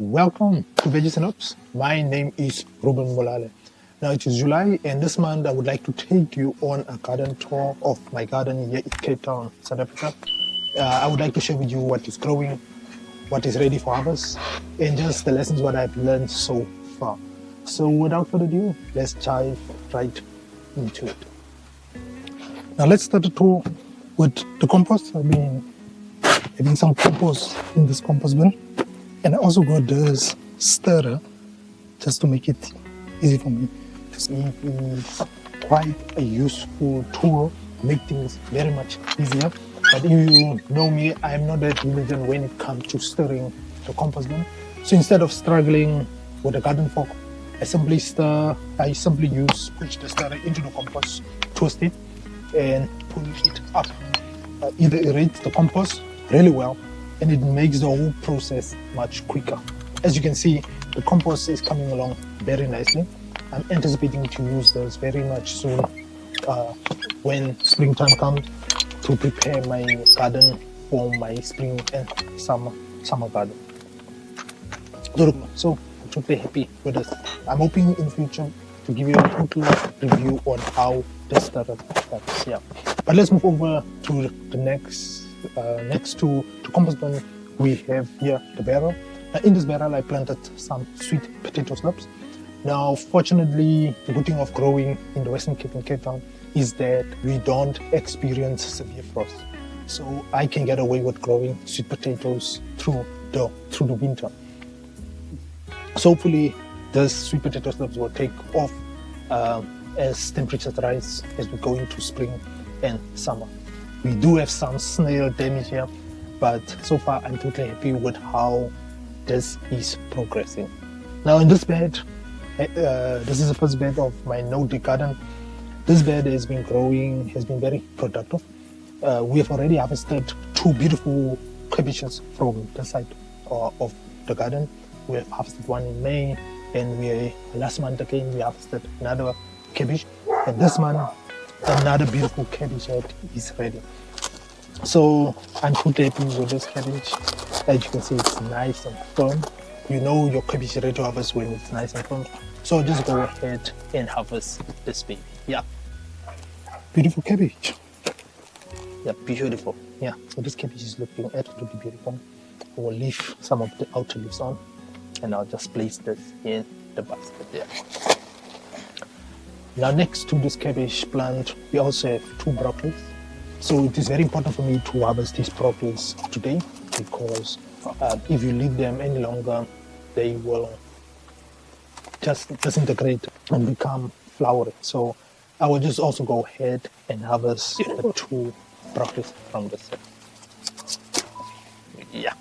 Welcome to Veggies and Ops. My name is Ruben Molale. Now it is July, and this month I would like to take you on a garden tour of my garden here in Cape Town, South Africa. I would like to share with you what is growing, what is ready for harvest, and just the lessons what I've learned so far. So without further ado, let's dive right into it. Now let's start the tour with the compost. I've been having some compost in this compost bin, and I also got this stirrer just to make it easy for me. It is quite a useful tool, make things very much easier. But if you know me, I'm not that diligent when it comes to stirring the compost bin. So instead of struggling with a garden fork, I simply push the stirrer into the compost, twist it, and pull it up. It aerates the compost really well, and it makes the whole process much quicker. As you can see, the compost is coming along very nicely. I'm anticipating to use this very much soon when springtime comes, to prepare my garden for my spring and summer garden. So I'm totally happy with this. I'm hoping in future to give you a total review on how this started. Yeah. But let's move over to the next to compost bin. We have here the barrel. Now in this barrel I planted some sweet potato slabs. Now fortunately, the good thing of growing in the Western Cape and Cape Town is that we don't experience severe frost. So I can get away with growing sweet potatoes through the winter. So hopefully those sweet potato slabs will take off as temperatures rise as we go into spring and summer. We do have some snail damage here, but so far I'm totally happy with how this is progressing. Now in this bed, this is the first bed of my no-dig garden. This bed has been growing, has been very productive. We have already harvested 2 beautiful cabbages from the side of the garden. We have harvested one in May, and last month again we harvested another cabbage, and this month another beautiful cabbage head is ready. So I'm totally happy with this cabbage. As you can see, it's nice and firm. You know your cabbage is ready to harvest when it's nice and firm. So just go ahead and harvest this baby. Yeah, beautiful cabbage. Yeah, beautiful. Yeah, so this cabbage is looking absolutely beautiful. I will leave some of the outer leaves on, and I'll just place this in the basket there. Now next to this cabbage plant, we also have 2 broccolis. So it is very important for me to harvest these broccolis today, because if you leave them any longer, they will just disintegrate and become flowery. So I will just also go ahead and harvest the 2 broccolis from this set. Yeah.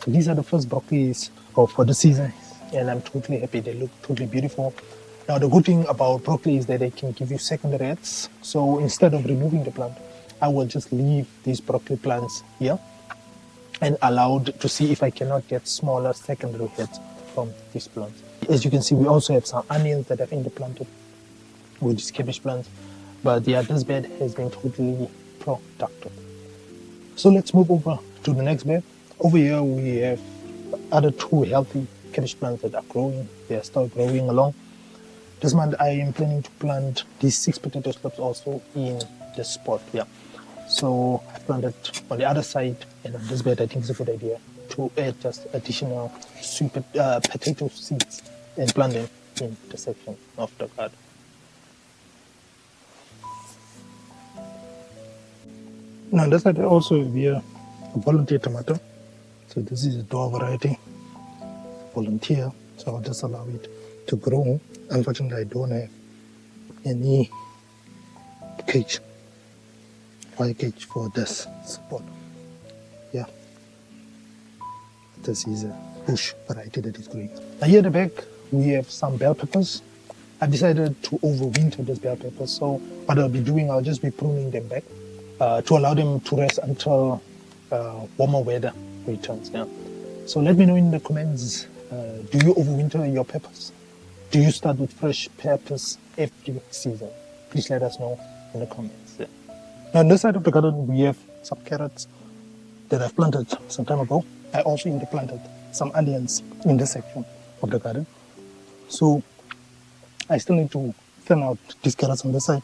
So these are the first broccolis for the season, and I'm totally happy. They look totally beautiful. Now the good thing about broccoli is that they can give you secondary heads. So instead of removing the plant, I will just leave these broccoli plants here and allowed to see if I cannot get smaller secondary heads from these plants. As you can see, we also have some onions that have interplanted with these cabbage plants. But yeah, this bed has been totally productive. So let's move over to the next bed. Over here we have other 2 healthy cabbage plants that are growing. They are still growing along. This month I am planning to plant these 6 potato slabs also in this spot. Yeah. So I planted on the other side, and on this bed I think it's a good idea to add just additional sweet potato seeds and plant them in the section of the garden. Now on this side I also have here a volunteer tomato. So this is a door variety, volunteer. So I'll just allow it to grow. Unfortunately, I don't have any fire cage for this spot. Yeah, this is a bush variety that is growing. Now here at the back, we have some bell peppers. I've decided to overwinter these bell peppers. So what I'll be doing, I'll just be pruning them back to allow them to rest until warmer weather returns. Yeah. So let me know in the comments, do you overwinter your peppers? Do you start with fresh peppers every season? Please let us know in the comments. Yeah. Now on this side of the garden, we have some carrots that I've planted some time ago. I also interplanted some onions in this section of the garden. So I still need to thin out these carrots on this side.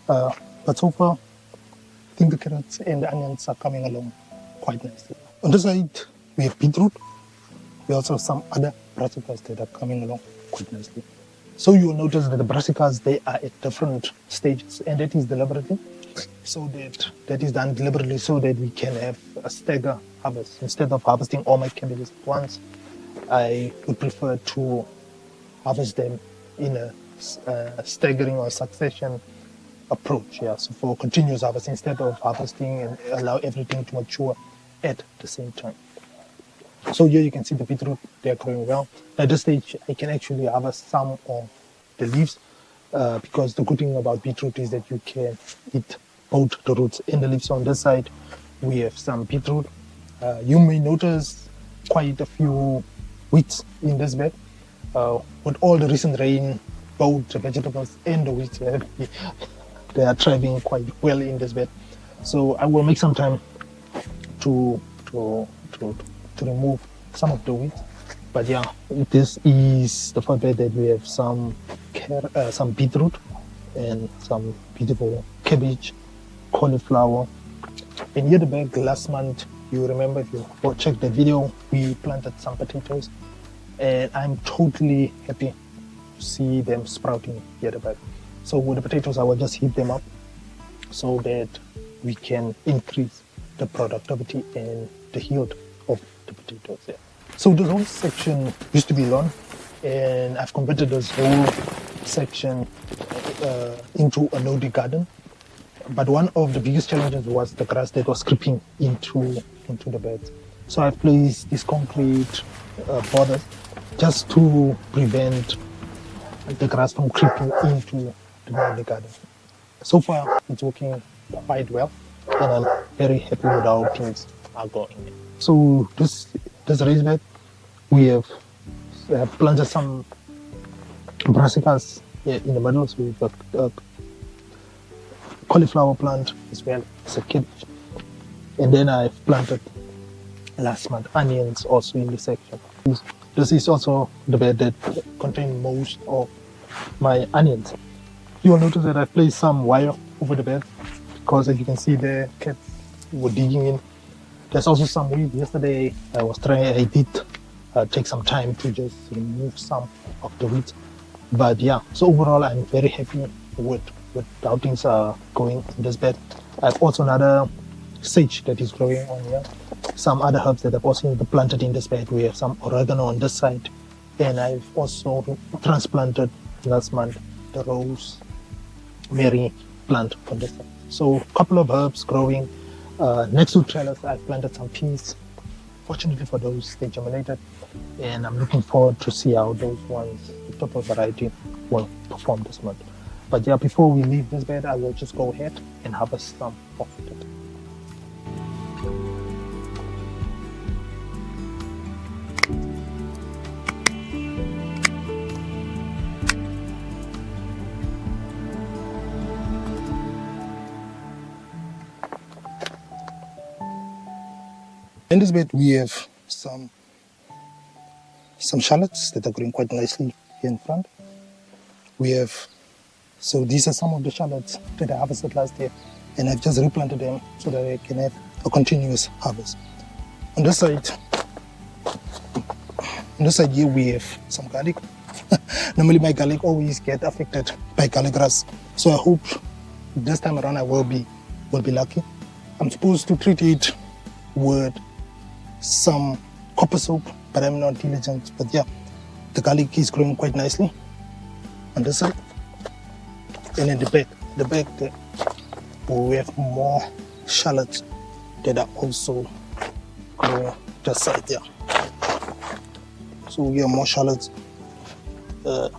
But so far, I think the carrots and the onions are coming along quite nicely. On this side, we have beetroot. We also have some other brassicas that are coming along quite nicely. So you will notice that the brassicas, they are at different stages, and that is deliberately. So that is done deliberately so that we can have a stagger harvest. Instead of harvesting all my cabbages at once, I would prefer to harvest them in a staggering or succession approach. Yeah, so for continuous harvest instead of harvesting and allow everything to mature at the same time. So here you can see the beetroot, they are growing well. At this stage, I can actually harvest some of the leaves because the good thing about beetroot is that you can eat both the roots and the leaves. So on this side, we have some beetroot. You may notice quite a few weeds in this bed. With all the recent rain, both the vegetables and the weeds, they are thriving quite well in this bed. So I will make some time to remove some of the weeds. But yeah, this is the first bed that we have some beetroot and some beautiful cabbage, cauliflower. And here the bag last month, you remember if you checked the video, we planted some potatoes, and I'm totally happy to see them sprouting here the bag. So with the potatoes, I will just heat them up so that we can increase the productivity and the yield of the potatoes. Yeah. So this whole section used to be lawn, and I've converted this whole section into a no-dig garden. But one of the biggest challenges was the grass that was creeping into the beds. So I placed these concrete borders just to prevent the grass from creeping into the no-dig garden. So far, it's working quite well, and I'm very happy with how things are going. So this raised bed, we have planted some brassicas in the middle. So we've got cauliflower plant as well as a cabbage. And then I've planted last month onions also in this section. This is also the bed that contains most of my onions. You will notice that I placed some wire over the bed because, as you can see, the cats were digging in. There's also some weed. Yesterday I did take some time to just remove some of the weeds. But yeah, so overall I'm very happy with how things are going in this bed. I have also another sage that is growing on here. Some other herbs that I've also planted in this bed. We have some oregano on this side, and I've also transplanted last month the rosemary plant on this side. So a couple of herbs growing. Next to trellis, I've planted some peas. Fortunately for those, they germinated, and I'm looking forward to see how those ones, the purple variety, will perform this month. But yeah, before we leave this bed, I will just go ahead and harvest some of it. In this bed, we have some shallots that are growing quite nicely here in front. So these are some of the shallots that I harvested last year, and I've just replanted them so that I can have a continuous harvest. On this side here, we have some garlic. Normally my garlic always get affected by garlic grass, so I hope this time around I will be lucky. I'm supposed to treat it with some copper soap, but I'm not diligent. But yeah, the garlic is growing quite nicely on this side. And in the back there, we have more shallots that are also growing just side there. So we have more shallots that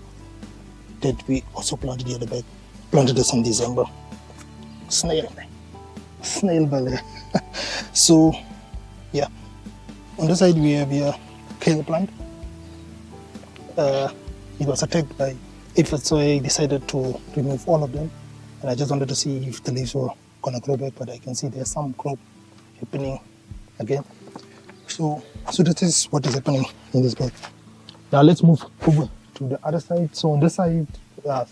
we also planted here at the back. Planted this in December. Snail belly. So yeah, on the side we have here kale plant. It was attacked by aphids, so I decided to remove all of them, and I just wanted to see if the leaves were gonna grow back, but I can see there's some growth happening again. So So that is what is happening in this bed. Now let's move over to the other side. So on this side,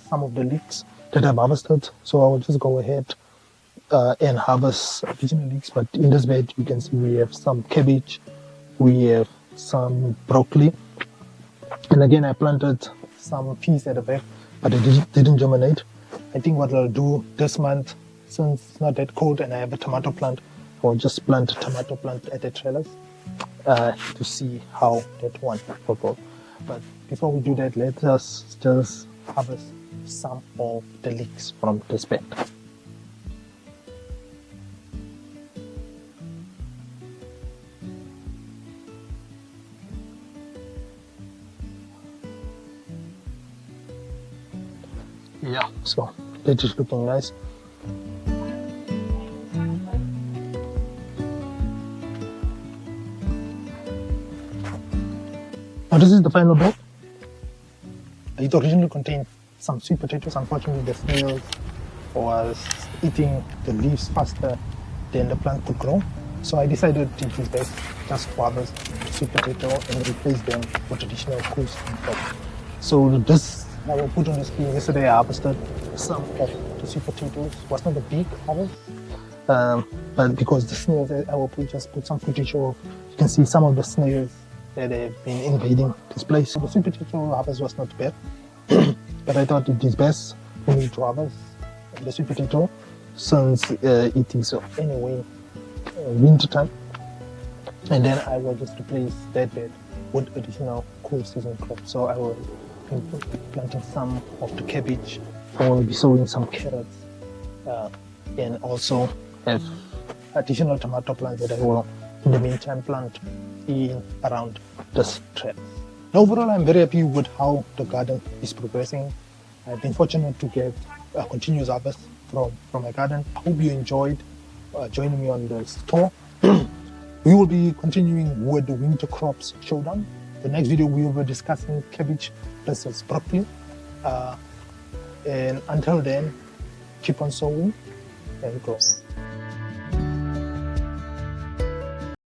some of the leeks that I've harvested. So I will just go ahead and harvest additional leeks. But in this bed, you can see we have some cabbage, we have some broccoli, and again I planted some peas at the back, but it didn't germinate. I think what I'll do this month, since it's not that cold and I have a tomato plant, I'll just plant a tomato plant at the trellis to see how that one will go. But before we do that, let us just harvest some of the leeks from this bed. Yeah, so that is looking nice. Now this is the final bag. It originally contained some sweet potatoes. Unfortunately, the snails was eating the leaves faster than the plant could grow. So I decided it was best just to harvest sweet potato and replace them with additional course crop. So this I will put on the screen. Yesterday I harvested some of the sweet potatoes. It was not a big harvest, but because the snails, I will just put some footage of. You can see some of the snails that have been invading this place. So the sweet potato harvest was not bad, but I thought it is best for me to harvest the sweet potato since it is anyway winter time, and then I will just replace that bed with additional cool season crops. So I will be planting some of the cabbage. I will be sowing some carrots, and also have additional tomato plants that I will in the meantime plant in around this trellis. Overall, I'm very happy with how the garden is progressing. I've been fortunate to get a continuous harvest from my garden. I hope you enjoyed joining me on this tour. We will be continuing with the winter crops showdown. The next video we will be discussing cabbage versus broccoli. And until then, keep on sowing and growing.